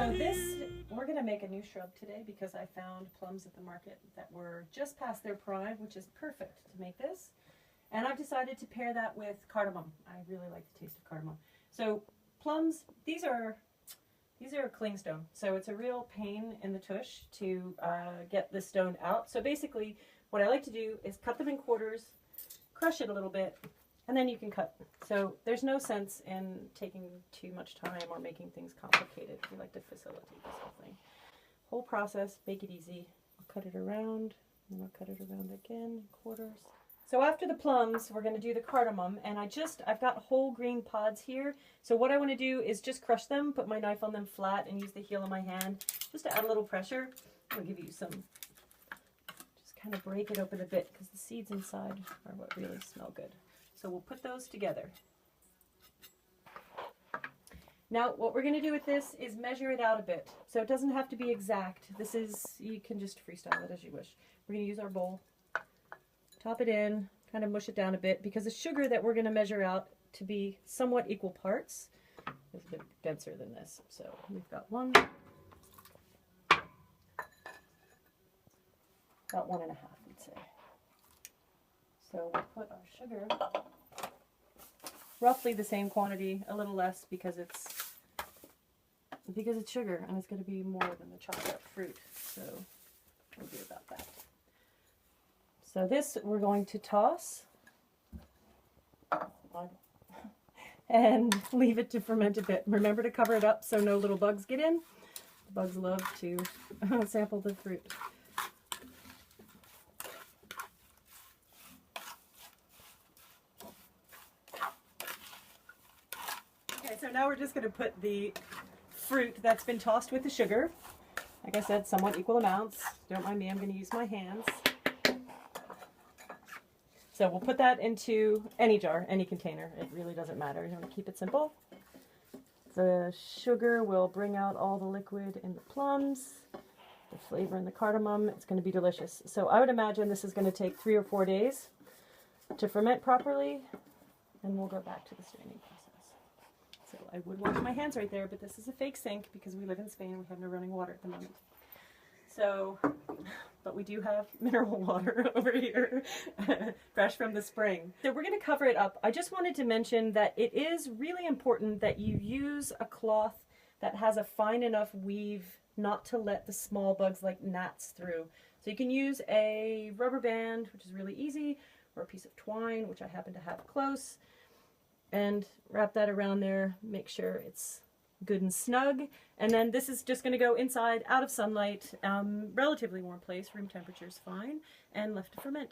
So we're going to make a new shrub today because I found plums at the market that were just past their prime, which is perfect to make this. And I've decided to pair that with cardamom. I really like the taste of cardamom. So plums, these are clingstone. So it's a real pain in the tush to get the stone out. So basically what I like to do is cut them in quarters, crush it a little bit, and then you can cut. So there's no sense in taking too much time or making things complicated. We like to facilitate this whole thing. Whole process, make it easy. I'll cut it around, and I'll cut it around again in quarters. So after the plums, we're going to do the cardamom, and I've got whole green pods here. So what I want to do is just crush them, put my knife on them flat, and use the heel of my hand just to add a little pressure. I'll give you some, just kind of break it open a bit because the seeds inside are what really smell good. So we'll put those together. Now what we're going to do with this is measure it out a bit. So it doesn't have to be exact. You can just freestyle it as you wish. We're going to use our bowl, top it in, kind of mush it down a bit because the sugar that we're going to measure out to be somewhat equal parts is a bit denser than this. So we've got about 1.5, we'd say. So we'll put our sugar, roughly the same quantity, a little less because it's sugar and it's going to be more than the chopped up fruit. So we'll do about that. So this we're going to toss and leave it to ferment a bit. Remember to cover it up so no little bugs get in. The bugs love to sample the fruit. Okay, so now we're just going to put the fruit that's been tossed with the sugar. Like I said, somewhat equal amounts. Don't mind me, I'm going to use my hands. So we'll put that into any jar, any container. It really doesn't matter. You want to keep it simple. The sugar will bring out all the liquid in the plums, the flavor in the cardamom. It's going to be delicious. So I would imagine this is going to take 3 or 4 days to ferment properly, and we'll go back to the straining process. So I would wash my hands right there, but this is a fake sink because we live in Spain. We have no running water at the moment. So, but we do have mineral water over here, fresh from the spring. So we're going to cover it up. I just wanted to mention that it is really important that you use a cloth that has a fine enough weave not to let the small bugs like gnats through. So you can use a rubber band, which is really easy, or a piece of twine, which I happen to have close, and wrap that around there, make sure it's good and snug. And then this is just going to go inside, out of sunlight, relatively warm place, room temperature is fine, and left to ferment.